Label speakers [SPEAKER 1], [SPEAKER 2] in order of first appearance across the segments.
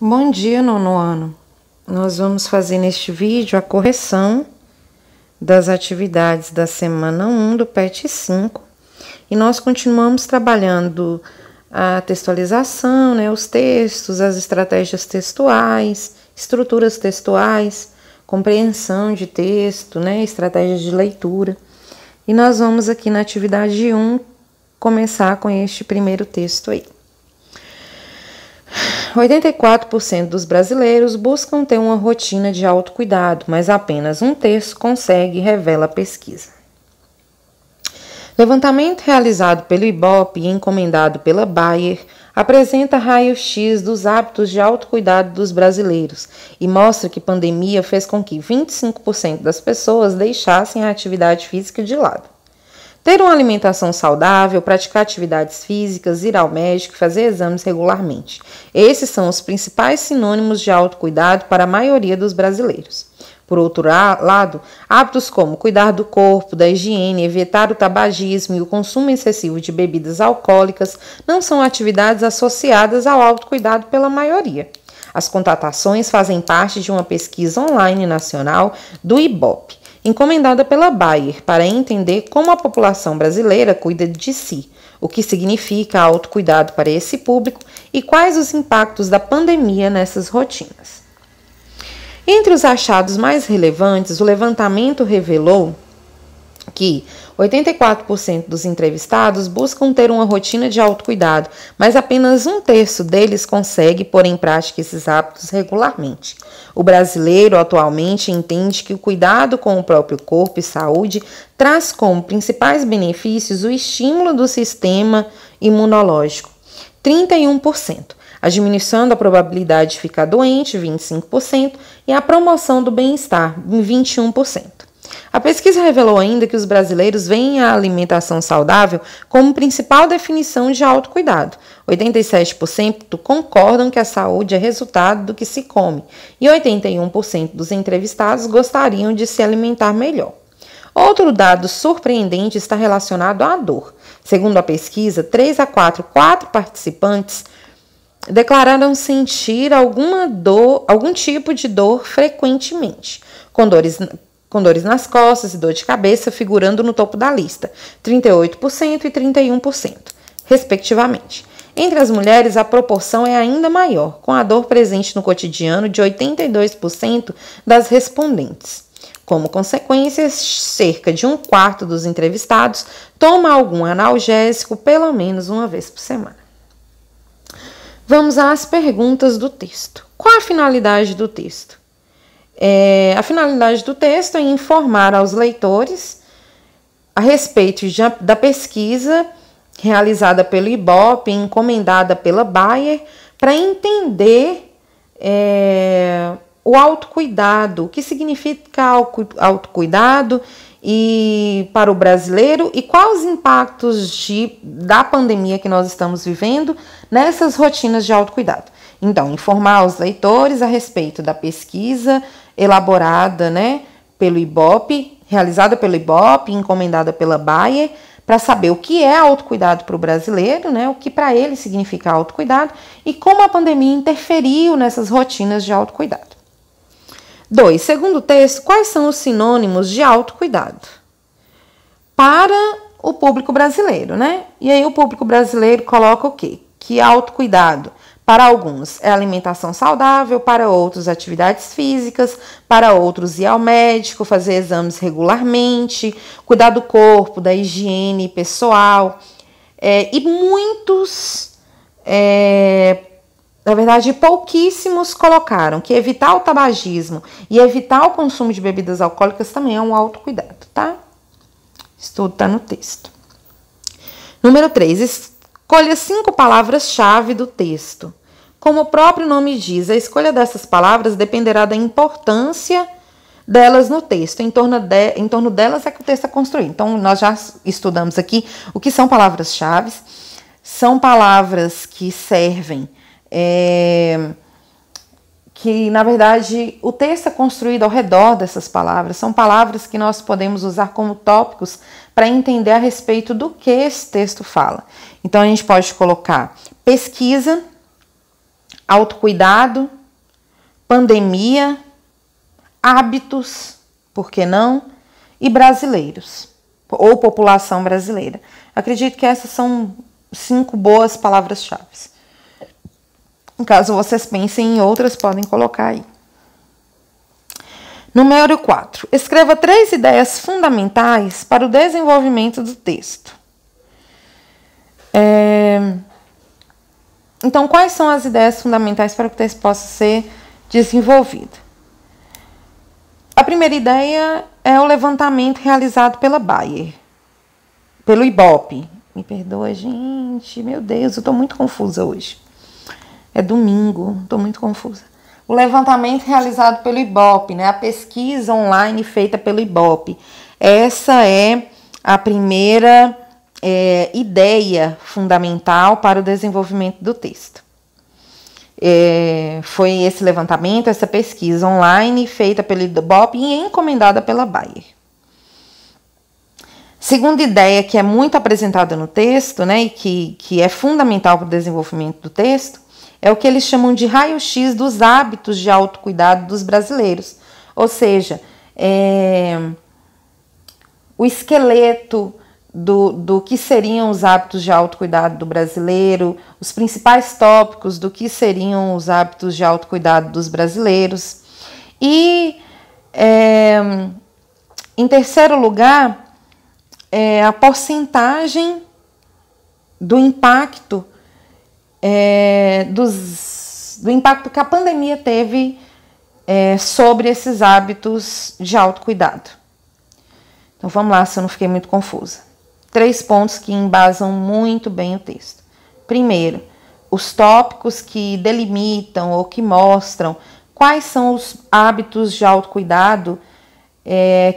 [SPEAKER 1] Bom dia, nono ano. Nós vamos fazer neste vídeo a correção das atividades da semana 1 do PET 5 e nós continuamos trabalhando a textualização, os textos, as estratégias textuais, estruturas textuais, compreensão de texto, estratégias de leitura. E nós vamos aqui na atividade 1 começar com este primeiro texto aí. 84% dos brasileiros buscam ter uma rotina de autocuidado, mas apenas um terço consegue, revela a pesquisa. Levantamento realizado pelo IBOPE e encomendado pela Bayer apresenta raio-x dos hábitos de autocuidado dos brasileiros e mostra que a pandemia fez com que 25% das pessoas deixassem a atividade física de lado. Ter uma alimentação saudável, praticar atividades físicas, ir ao médico e fazer exames regularmente. Esses são os principais sinônimos de autocuidado para a maioria dos brasileiros. Por outro lado, hábitos como cuidar do corpo, da higiene, evitar o tabagismo e o consumo excessivo de bebidas alcoólicas não são atividades associadas ao autocuidado pela maioria. As constatações fazem parte de uma pesquisa online nacional do IBOPE, encomendada pela Bayer, para entender como a população brasileira cuida de si, o que significa autocuidado para esse público e quais os impactos da pandemia nessas rotinas. Entre os achados mais relevantes, o levantamento revelou que 84% dos entrevistados buscam ter uma rotina de autocuidado, mas apenas um terço deles consegue pôr em prática esses hábitos regularmente. O brasileiro atualmente entende que o cuidado com o próprio corpo e saúde traz como principais benefícios o estímulo do sistema imunológico, 31%, a diminuição da probabilidade de ficar doente, 25%, e a promoção do bem-estar, 21%. A pesquisa revelou ainda que os brasileiros veem a alimentação saudável como principal definição de autocuidado. 87% concordam que a saúde é resultado do que se come e 81% dos entrevistados gostariam de se alimentar melhor. Outro dado surpreendente está relacionado à dor. Segundo a pesquisa, 3 a 4 participantes declararam sentir algum tipo de dor frequentemente, com dores nas costas e dor de cabeça figurando no topo da lista, 38% e 31%, respectivamente. Entre as mulheres, a proporção é ainda maior, com a dor presente no cotidiano de 82% das respondentes. Como consequência, cerca de um quarto dos entrevistados toma algum analgésico pelo menos uma vez por semana. Vamos às perguntas do texto. Qual a finalidade do texto? A finalidade do texto é informar aos leitores a respeito da pesquisa realizada pelo IBOPE e encomendada pela Bayer para entender o autocuidado, o que significa autocuidado e para o brasileiro e quais os impactos da pandemia que nós estamos vivendo nessas rotinas de autocuidado. Então, informar os leitores a respeito da pesquisa elaborada pelo IBOPE, realizada pelo IBOPE, encomendada pela Bayer, para saber o que é autocuidado para o brasileiro, o que para ele significa autocuidado e como a pandemia interferiu nessas rotinas de autocuidado. 2. Segundo o texto, quais são os sinônimos de autocuidado para o público brasileiro, E aí o público brasileiro coloca o quê? Que autocuidado, para alguns, é alimentação saudável, para outros, atividades físicas, para outros, ir ao médico, fazer exames regularmente, cuidar do corpo, da higiene pessoal. E muitos, na verdade, pouquíssimos colocaram que evitar o tabagismo e evitar o consumo de bebidas alcoólicas também é um autocuidado, tá? Isso tudo está no texto. Número 3. Escolha 5 palavras-chave do texto. Como o próprio nome diz, a escolha dessas palavras dependerá da importância delas no texto. Em torno delas é que o texto é construído. Então, nós já estudamos aqui o que são palavras-chave. São palavras que servem, que, na verdade, o texto é construído ao redor dessas palavras. São palavras que nós podemos usar como tópicos para entender a respeito do que esse texto fala. Então, a gente pode colocar pesquisa, autocuidado, pandemia, hábitos, por que não? E brasileiros, ou população brasileira. Acredito que essas são 5 boas palavras-chave. Caso vocês pensem em outras, podem colocar aí. Número 4. Escreva 3 ideias fundamentais para o desenvolvimento do texto. Então, quais são as ideias fundamentais para que o texto possa ser desenvolvido? A primeira ideia é o levantamento realizado pela Bayer, pelo Ibope. Me perdoa, gente. Meu Deus, eu estou muito confusa hoje. É domingo, estou muito confusa. O levantamento realizado pelo Ibope, né? A pesquisa online feita pelo Ibope. Essa é a primeira ideia fundamental para o desenvolvimento do texto. Foi esse levantamento, essa pesquisa online feita pelo Ibope e encomendada pela Bayer. Segunda ideia que é muito apresentada no texto, né, e que é fundamental para o desenvolvimento do texto, é o que eles chamam de raio-x dos hábitos de autocuidado dos brasileiros. Ou seja, o esqueleto do que seriam os hábitos de autocuidado do brasileiro, os principais tópicos do que seriam os hábitos de autocuidado dos brasileiros. E, em terceiro lugar, a porcentagem do impacto do impacto que a pandemia teve sobre esses hábitos de autocuidado. Então vamos lá, se eu não fiquei muito confusa. 3 pontos que embasam muito bem o texto. Primeiro, os tópicos que delimitam ou que mostram quais são os hábitos de autocuidado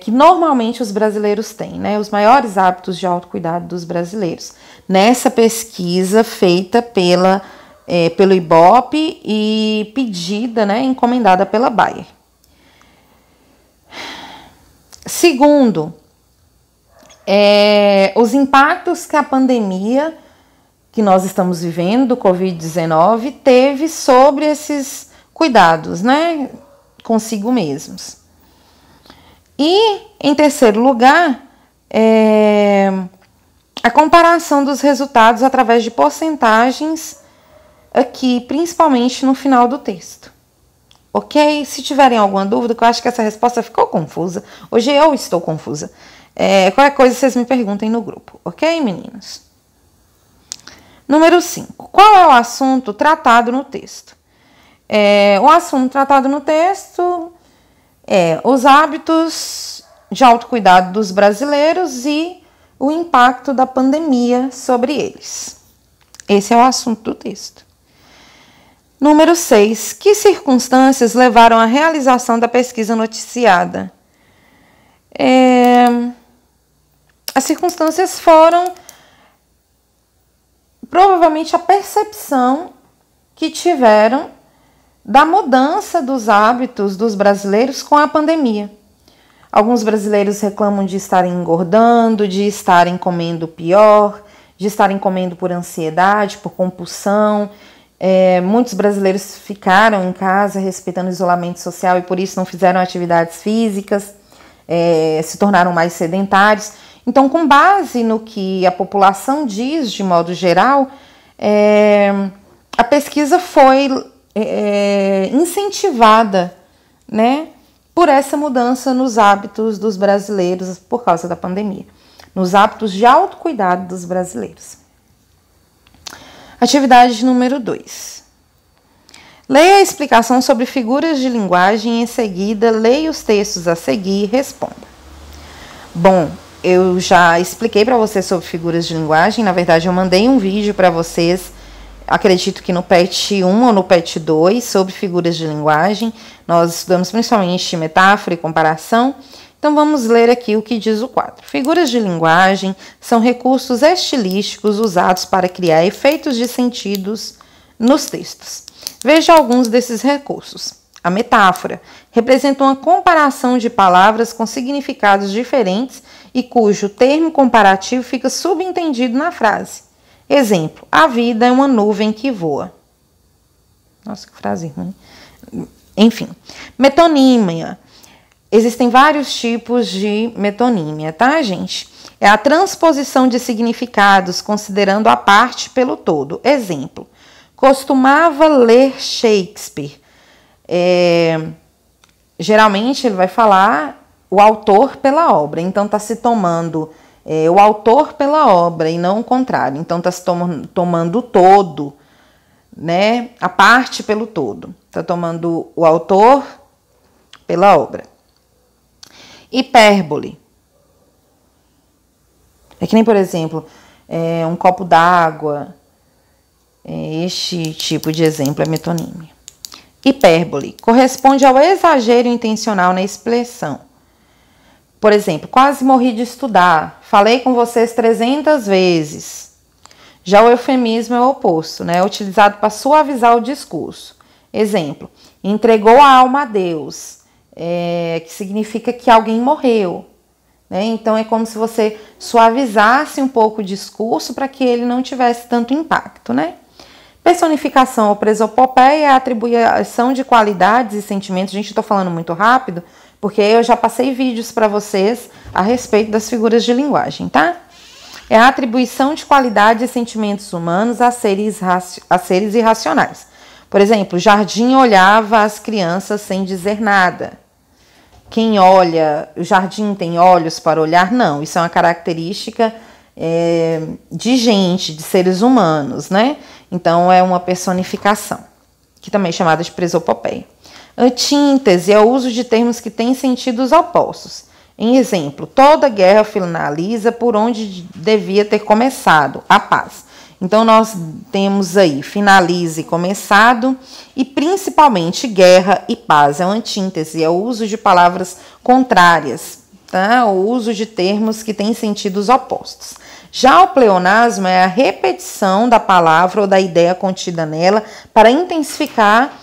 [SPEAKER 1] que normalmente os brasileiros têm, né? Os maiores hábitos de autocuidado dos brasileiros. Nessa pesquisa feita pelo Ibope e pedida, né, encomendada pela Bayer. Segundo, os impactos que a pandemia que nós estamos vivendo, do Covid-19, teve sobre esses cuidados, né, consigo mesmos. E, em terceiro lugar, a comparação dos resultados através de porcentagens aqui, principalmente no final do texto. Ok? Se tiverem alguma dúvida, que eu acho que essa resposta ficou confusa. Hoje eu estou confusa. Qualquer coisa vocês me perguntem no grupo. Ok, meninos? Número 5. Qual é o assunto tratado no texto? O assunto tratado no texto os hábitos de autocuidado dos brasileiros e o impacto da pandemia sobre eles. Esse é o assunto do texto. Número 6. Que circunstâncias levaram à realização da pesquisa noticiada? As circunstâncias foram provavelmente a percepção que tiveram da mudança dos hábitos dos brasileiros com a pandemia. Alguns brasileiros reclamam de estarem engordando, de estarem comendo pior, de estarem comendo por ansiedade, por compulsão. Muitos brasileiros ficaram em casa respeitando o isolamento social e por isso não fizeram atividades físicas, se tornaram mais sedentários. Então, com base no que a população diz de modo geral, a pesquisa foi incentivada, né, por essa mudança nos hábitos dos brasileiros por causa da pandemia, nos hábitos de autocuidado dos brasileiros. Atividade número 2. Leia a explicação sobre figuras de linguagem e em seguida leia os textos a seguir e responda. Bom, eu já expliquei para vocês sobre figuras de linguagem, na verdade eu mandei um vídeo para vocês, acredito que no PET 1 ou no PET 2, sobre figuras de linguagem. Nós estudamos principalmente metáfora e comparação. Então vamos ler aqui o que diz o quadro. Figuras de linguagem são recursos estilísticos usados para criar efeitos de sentidos nos textos. Veja alguns desses recursos. A metáfora representa uma comparação de palavras com significados diferentes e cujo termo comparativo fica subentendido na frase. Exemplo, a vida é uma nuvem que voa. Nossa, que frase ruim. Enfim, metonímia. Existem vários tipos de metonímia, tá, gente? É a transposição de significados, considerando a parte pelo todo. Exemplo, costumava ler Shakespeare. Geralmente ele vai falar o autor pela obra, então está se tomando o autor pela obra e não o contrário. Então está se tomando o todo, né? A parte pelo todo. Está tomando o autor pela obra. Hipérbole. É que nem, por exemplo, um copo d'água. Este tipo de exemplo é metonímia. Hipérbole corresponde ao exagero intencional na expressão. Por exemplo, quase morri de estudar. Falei com vocês 300 vezes. Já o eufemismo é o oposto, né? É utilizado para suavizar o discurso. Exemplo, entregou a alma a Deus, que significa que alguém morreu. Né? Então, é como se você suavizasse um pouco o discurso para que ele não tivesse tanto impacto, né? Personificação ou presopopeia é a atribuição de qualidades e sentimentos. Gente, eu tô falando muito rápido, porque eu já passei vídeos para vocês a respeito das figuras de linguagem, tá? É a atribuição de qualidades e sentimentos humanos a seres irracionais. Por exemplo, Jardim olhava as crianças sem dizer nada. Quem olha, o Jardim tem olhos para olhar? Não, isso é uma característica de gente, de seres humanos, né? Então, é uma personificação, que também é chamada de presopopeia. Antíntese é o uso de termos que têm sentidos opostos. Em exemplo, toda guerra finaliza por onde devia ter começado, a paz. Então, nós temos aí finalize, começado, e principalmente guerra e paz. É uma antítese, é o uso de palavras contrárias, tá? O uso de termos que têm sentidos opostos. Já o pleonasmo é a repetição da palavra ou da ideia contida nela para intensificar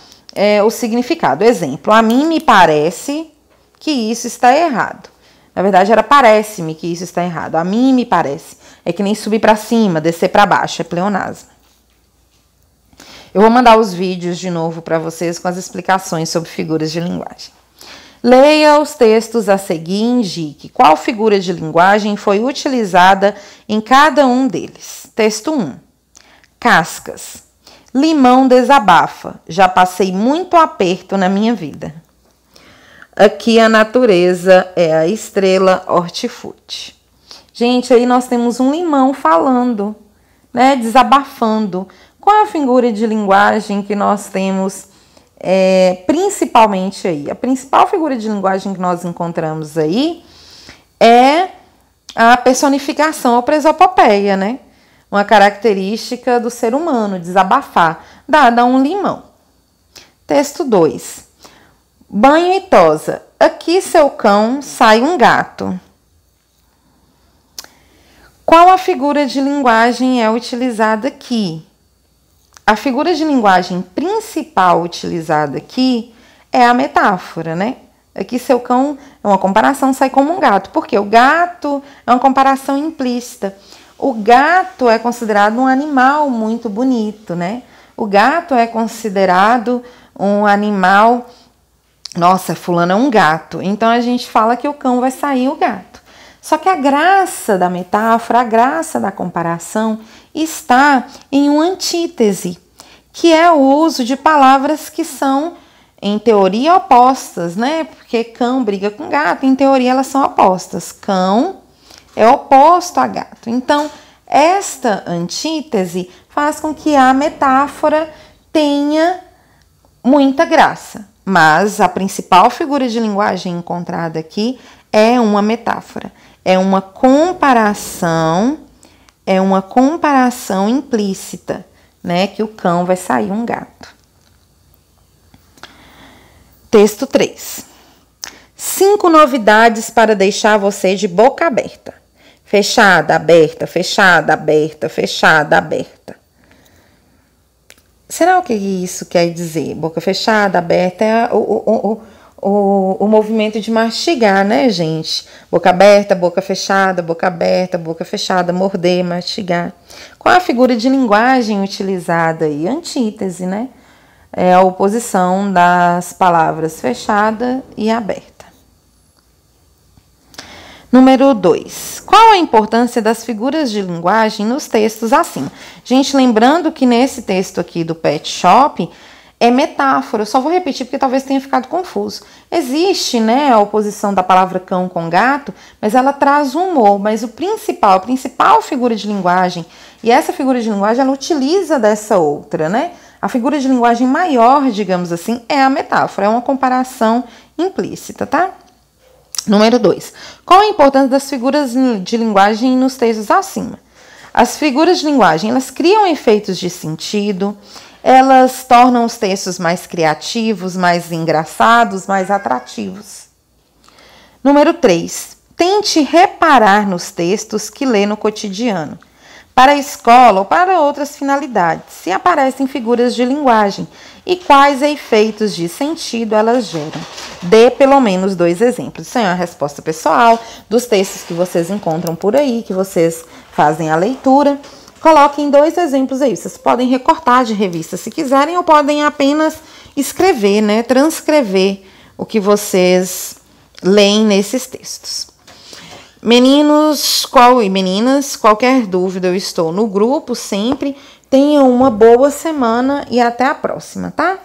[SPEAKER 1] o significado. Exemplo, a mim me parece que isso está errado. Na verdade, era parece-me que isso está errado. A mim me parece. É que nem subir para cima, descer para baixo, é pleonasmo. Eu vou mandar os vídeos de novo para vocês com as explicações sobre figuras de linguagem. Leia os textos a seguir e indique qual figura de linguagem foi utilizada em cada um deles. Texto 1. Cascas. Limão desabafa. Já passei muito aperto na minha vida. Aqui a natureza é a estrela hortifruti. Gente, aí nós temos um limão falando, né? Desabafando. Qual é a figura de linguagem que nós temos principalmente aí? A principal figura de linguagem que nós encontramos aí é a personificação ou presopopeia, né? Uma característica do ser humano, desabafar, dada a um limão. Texto 2. Banho e tosa. Aqui, seu cão, sai um gato. Qual a figura de linguagem é utilizada aqui? A figura de linguagem principal utilizada aqui é a metáfora, né? Aqui, seu cão é uma comparação, sai como um gato. Porque o gato é uma comparação implícita. O gato é considerado um animal muito bonito, né? O gato é considerado um animal... Nossa, fulano é um gato. Então, a gente fala que o cão vai sair o gato. Só que a graça da metáfora, a graça da comparação está em uma antítese, que é o uso de palavras que são, em teoria, opostas, né? Porque cão briga com gato, em teoria elas são opostas. Cão é oposto a gato. Então, esta antítese faz com que a metáfora tenha muita graça. Mas a principal figura de linguagem encontrada aqui é uma metáfora. É uma comparação implícita, né? Que o cão vai sair um gato. Texto 3. 5 novidades para deixar você de boca aberta. Fechada, aberta, fechada, aberta, fechada, aberta. Será o que isso quer dizer? Boca fechada, aberta é o movimento de mastigar, né, gente? Boca aberta, boca fechada, morder, mastigar. Qual a figura de linguagem utilizada aí? Antítese, né? é a oposição das palavras fechada e aberta. Número 2. Qual a importância das figuras de linguagem nos textos acima? Gente, lembrando que nesse texto aqui do Pet Shop é metáfora. Eu só vou repetir porque talvez tenha ficado confuso. Existe, né, a oposição da palavra cão com gato, mas ela traz humor. Mas a principal figura de linguagem, e essa figura de linguagem ela utiliza dessa outra, né? A figura de linguagem maior, digamos assim, é a metáfora. É uma comparação implícita, tá? Número 2. Qual a importância das figuras de linguagem nos textos acima? As figuras de linguagem, elas criam efeitos de sentido, elas tornam os textos mais criativos, mais engraçados, mais atrativos. Número 3. Tente reparar nos textos que lê no cotidiano. Para a escola ou para outras finalidades, se aparecem figuras de linguagem e quais efeitos de sentido elas geram. Dê pelo menos 2 exemplos. Isso é uma resposta pessoal dos textos que vocês encontram por aí, que vocês fazem a leitura. Coloquem 2 exemplos aí. Vocês podem recortar de revista se quiserem ou podem apenas escrever, né, transcrever o que vocês leem nesses textos. Meninos e meninas, qualquer dúvida eu estou no grupo sempre. Tenham uma boa semana e até a próxima, tá?